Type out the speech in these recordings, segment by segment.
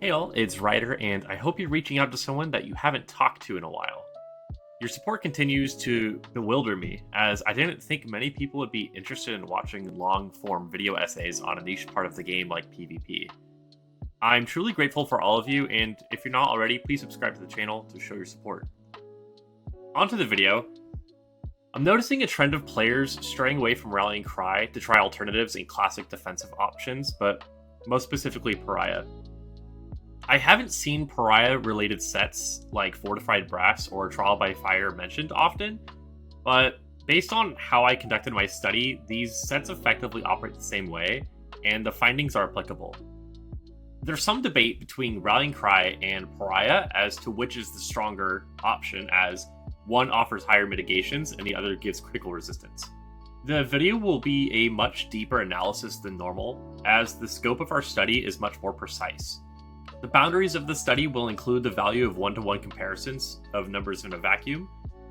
Hey all, it's Ryder, and I hope you're reaching out to someone that you haven't talked to in a while. Your support continues to bewilder me, as I didn't think many people would be interested in watching long-form video essays on a niche part of the game like PvP. I'm truly grateful for all of you, and if you're not already, please subscribe to the channel to show your support. Onto the video. I'm noticing a trend of players straying away from Rallying Cry to try alternatives and classic defensive options, but most specifically Pariah. I haven't seen Pariah-related sets like Fortified Brass or Trial by Fire mentioned often, but based on how I conducted my study, these sets effectively operate the same way, and the findings are applicable. There's some debate between Rallying Cry and Pariah as to which is the stronger option, as one offers higher mitigations and the other gives critical resistance. The video will be a much deeper analysis than normal, as the scope of our study is much more precise. The boundaries of the study will include the value of one-to-one comparisons of numbers in a vacuum,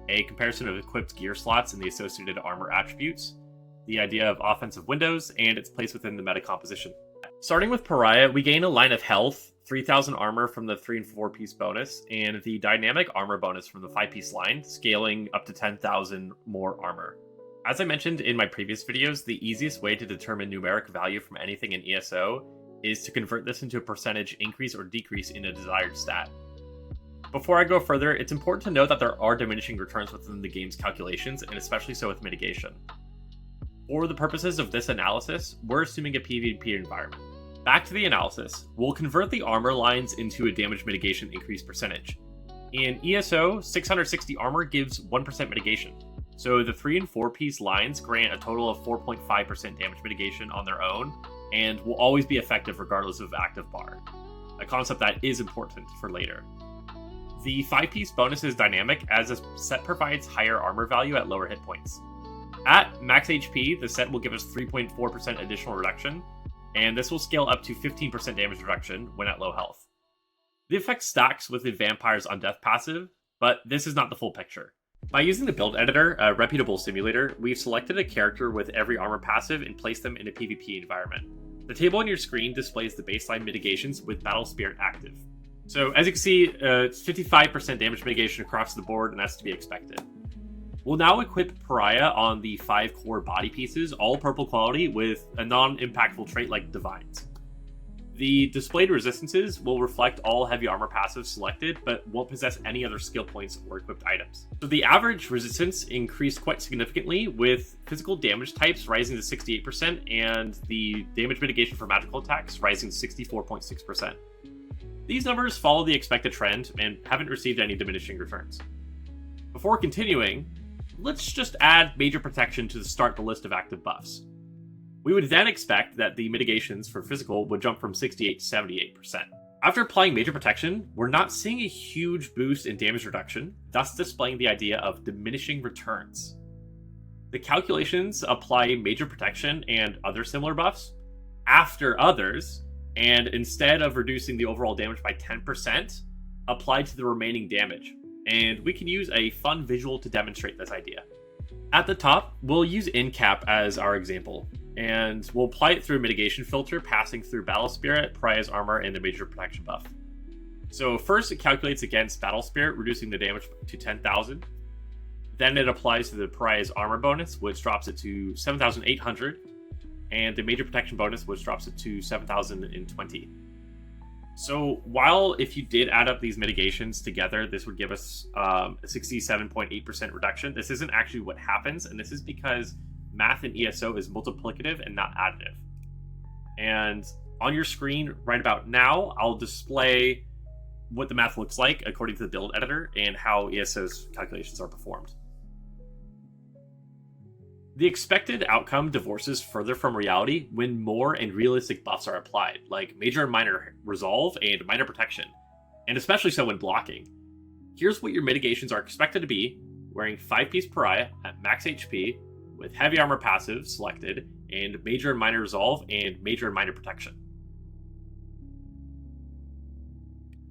a comparison of equipped gear slots and the associated armor attributes, the idea of offensive windows, and its place within the meta composition. Starting with Pariah, we gain a line of health, 3,000 armor from the 3 and 4 piece bonus, and the dynamic armor bonus from the 5 piece line, scaling up to 10,000 more armor. As I mentioned in my previous videos, the easiest way to determine numeric value from anything in ESO is to convert this into a percentage increase or decrease in a desired stat. Before I go further, it's important to note that there are diminishing returns within the game's calculations, and especially so with mitigation. For the purposes of this analysis, we're assuming a PvP environment. Back to the analysis, we'll convert the armor lines into a damage mitigation increase percentage. In ESO, 660 armor gives 1% mitigation, so the 3 and 4 piece lines grant a total of 4.5% damage mitigation on their own, and will always be effective regardless of active bar, a concept that is important for later. The 5 piece bonus is dynamic, as the set provides higher armor value at lower hit points. At max HP, the set will give us 3.4% additional reduction, and this will scale up to 15% damage reduction when at low health. The effect stacks with the Vampire's Undeath passive, but this is not the full picture. By using the build editor, a reputable simulator, we've selected a character with every armor passive and placed them in a PvP environment. The table on your screen displays the baseline mitigations with Battle Spirit active. So as you can see, it's 55% damage mitigation across the board, and that's to be expected. We'll now equip Pariah on the 5 core body pieces, all purple quality, with a non-impactful trait like Divines. The displayed resistances will reflect all heavy armor passives selected, but won't possess any other skill points or equipped items. So the average resistance increased quite significantly, with physical damage types rising to 68% and the damage mitigation for magical attacks rising to 64.6%. These numbers follow the expected trend and haven't received any diminishing returns. Before continuing, let's just add major protection to start the list of active buffs. We would then expect that the mitigations for physical would jump from 68 to 78%. After applying major protection, we're not seeing a huge boost in damage reduction, thus displaying the idea of diminishing returns. The calculations apply major protection and other similar buffs after others, and instead of reducing the overall damage by 10%, apply to the remaining damage. And we can use a fun visual to demonstrate this idea. At the top, we'll use InCap as our example, and we'll apply it through a mitigation filter passing through Battle Spirit, Pariah's armor, and the major protection buff. So first it calculates against Battle Spirit, reducing the damage to 10,000. Then it applies to the Pariah's armor bonus, which drops it to 7,800, and the major protection bonus, which drops it to 7,020. So while if you did add up these mitigations together, this would give us a 67.8% reduction, this isn't actually what happens, and this is because math in ESO is multiplicative and not additive. And on your screen right about now, I'll display what the math looks like according to the build editor and how ESO's calculations are performed. The expected outcome divorces further from reality when more and realistic buffs are applied, like major and minor resolve and minor protection, and especially so when blocking. Here's what your mitigations are expected to be, wearing 5 piece Pariah at max HP, with heavy armor passive selected, and major and minor resolve and major and minor protection.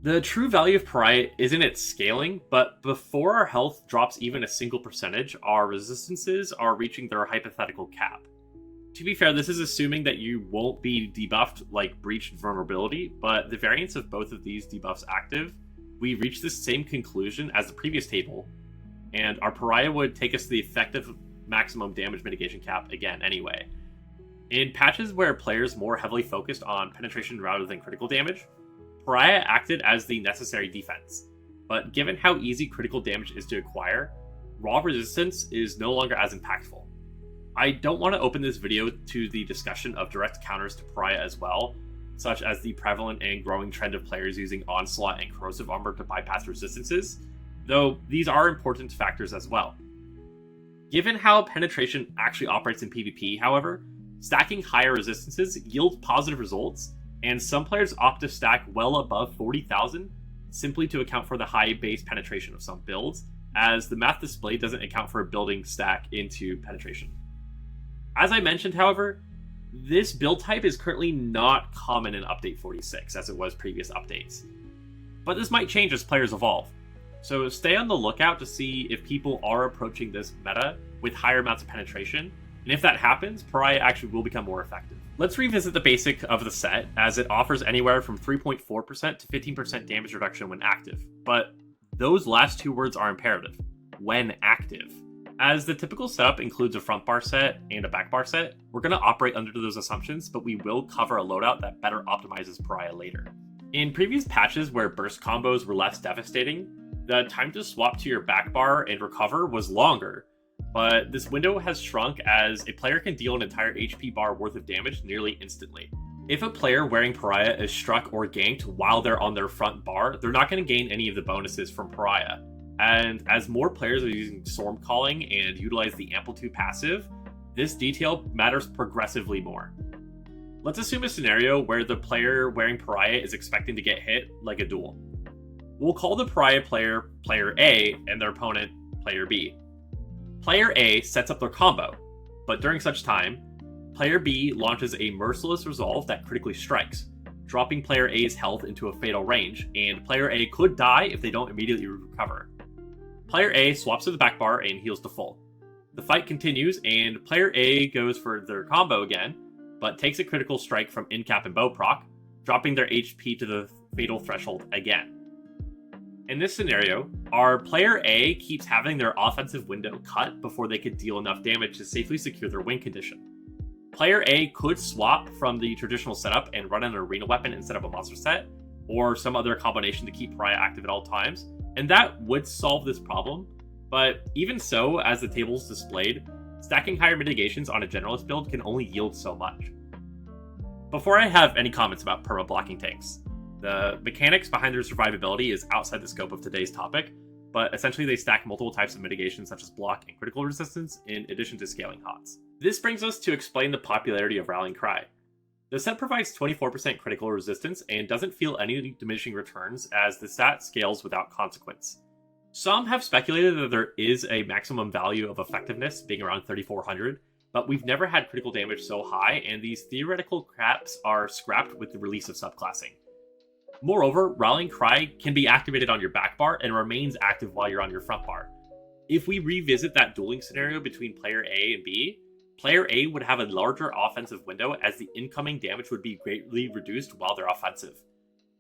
The true value of Pariah isn't its scaling, but before our health drops even a single percentage, our resistances are reaching their hypothetical cap. To be fair, this is assuming that you won't be debuffed like Breach and Vulnerability, but the variance of both of these debuffs active, we reach the same conclusion as the previous table, and our Pariah would take us to the effective maximum damage mitigation cap again anyway. In patches where players more heavily focused on penetration rather than critical damage, Pariah acted as the necessary defense, but given how easy critical damage is to acquire, raw resistance is no longer as impactful. I don't want to open this video to the discussion of direct counters to Pariah as well, such as the prevalent and growing trend of players using Onslaught and Corrosive Armor to bypass resistances, though these are important factors as well. Given how penetration actually operates in PvP, however, stacking higher resistances yields positive results, and some players opt to stack well above 40,000 simply to account for the high base penetration of some builds, as the math displayed doesn't account for building stack into penetration. As I mentioned, however, this build type is currently not common in Update 46 as it was previous updates. But this might change as players evolve, so stay on the lookout to see if people are approaching this meta with higher amounts of penetration, and if that happens, Pariah actually will become more effective. Let's revisit the basic of the set, as it offers anywhere from 3.4% to 15% damage reduction when active, but those last two words are imperative: when active. As the typical setup includes a front bar set and a back bar set, we're going to operate under those assumptions, but we will cover a loadout that better optimizes Pariah later. In previous patches where burst combos were less devastating, the time to swap to your back bar and recover was longer, but this window has shrunk as a player can deal an entire HP bar worth of damage nearly instantly. If a player wearing Pariah is struck or ganked while they're on their front bar, they're not going to gain any of the bonuses from Pariah. And as more players are using Storm Calling and utilize the Amplitude passive, this detail matters progressively more. Let's assume a scenario where the player wearing Pariah is expecting to get hit like a duel. We'll call the Pariah player Player A and their opponent Player B. Player A sets up their combo, but during such time, Player B launches a merciless resolve that critically strikes, dropping Player A's health into a fatal range, and Player A could die if they don't immediately recover. Player A swaps to the back bar and heals to full. The fight continues, and Player A goes for their combo again, but takes a critical strike from Incap and Bow proc, dropping their HP to the fatal threshold again. In this scenario, our Player A keeps having their offensive window cut before they could deal enough damage to safely secure their win condition. Player A could swap from the traditional setup and run an arena weapon instead of a monster set, or some other combination to keep Pariah active at all times, and that would solve this problem, but even so, as the table's displayed, stacking higher mitigations on a generalist build can only yield so much. Before I have any comments about perma-blocking tanks, the mechanics behind their survivability is outside the scope of today's topic, but essentially they stack multiple types of mitigation such as block and critical resistance in addition to scaling HOTS. This brings us to explain the popularity of Rallying Cry. The set provides 24% critical resistance and doesn't feel any diminishing returns as the stat scales without consequence. Some have speculated that there is a maximum value of effectiveness being around 3400, but we've never had critical damage so high, and these theoretical caps are scrapped with the release of subclassing. Moreover, Rallying Cry can be activated on your back bar and remains active while you're on your front bar. If we revisit that dueling scenario between Player A and B, Player A would have a larger offensive window as the incoming damage would be greatly reduced while they're offensive.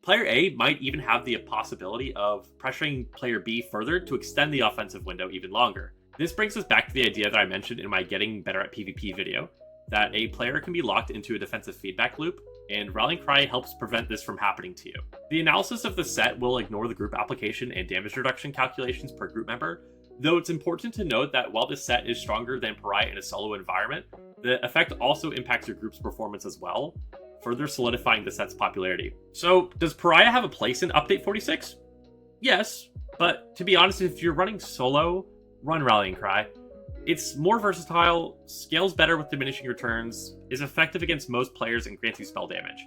Player A might even have the possibility of pressuring Player B further to extend the offensive window even longer. This brings us back to the idea that I mentioned in my Getting Better at PvP video, that a player can be locked into a defensive feedback loop, and Rallying Cry helps prevent this from happening to you. The analysis of the set will ignore the group application and damage reduction calculations per group member, though it's important to note that while this set is stronger than Pariah in a solo environment, the effect also impacts your group's performance as well, further solidifying the set's popularity. So, does Pariah have a place in Update 46? Yes, but to be honest, if you're running solo, run Rallying Cry. It's more versatile, scales better with diminishing returns, is effective against most players, and grants you spell damage.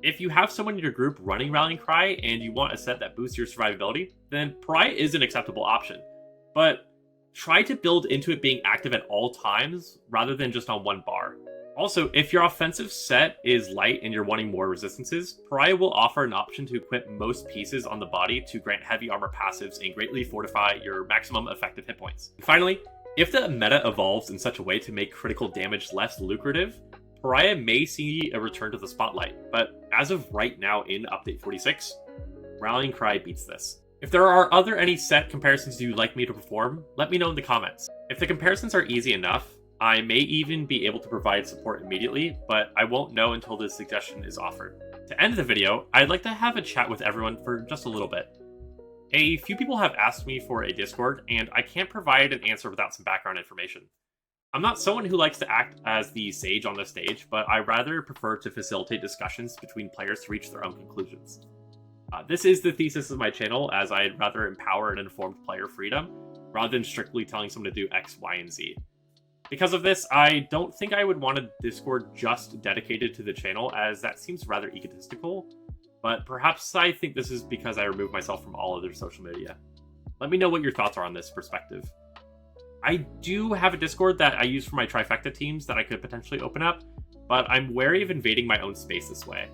If you have someone in your group running Rallying Cry and you want a set that boosts your survivability, then Pariah is an acceptable option. But try to build into it being active at all times rather than just on one bar. Also, if your offensive set is light and you're wanting more resistances, Pariah will offer an option to equip most pieces on the body to grant heavy armor passives and greatly fortify your maximum effective hit points. Finally, If the meta evolves in such a way to make critical damage less lucrative, Pariah may see a return to the spotlight, but as of right now in Update 46, Rallying Cry beats this. If there are any set comparisons you'd like me to perform, let me know in the comments. If the comparisons are easy enough, I may even be able to provide support immediately, but I won't know until this suggestion is offered. To end the video, I'd like to have a chat with everyone for just a little bit. A few people have asked me for a Discord, and I can't provide an answer without some background information. I'm not someone who likes to act as the sage on the stage, but I rather prefer to facilitate discussions between players to reach their own conclusions. This is the thesis of my channel, as I'd rather empower and informed player freedom, rather than strictly telling someone to do X, Y, and Z. Because of this, I don't think I would want a Discord just dedicated to the channel, as that seems rather egotistical, but perhaps I think this is because I removed myself from all other social media. Let me know what your thoughts are on this perspective. I do have a Discord that I use for my trifecta teams that I could potentially open up, but I'm wary of invading my own space this way.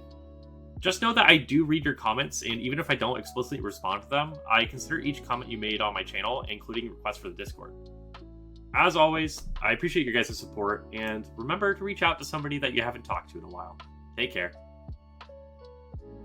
Just know that I do read your comments, and even if I don't explicitly respond to them, I consider each comment you made on my channel, including requests for the Discord. As always, I appreciate your guys' support, and remember to reach out to somebody that you haven't talked to in a while. Take care.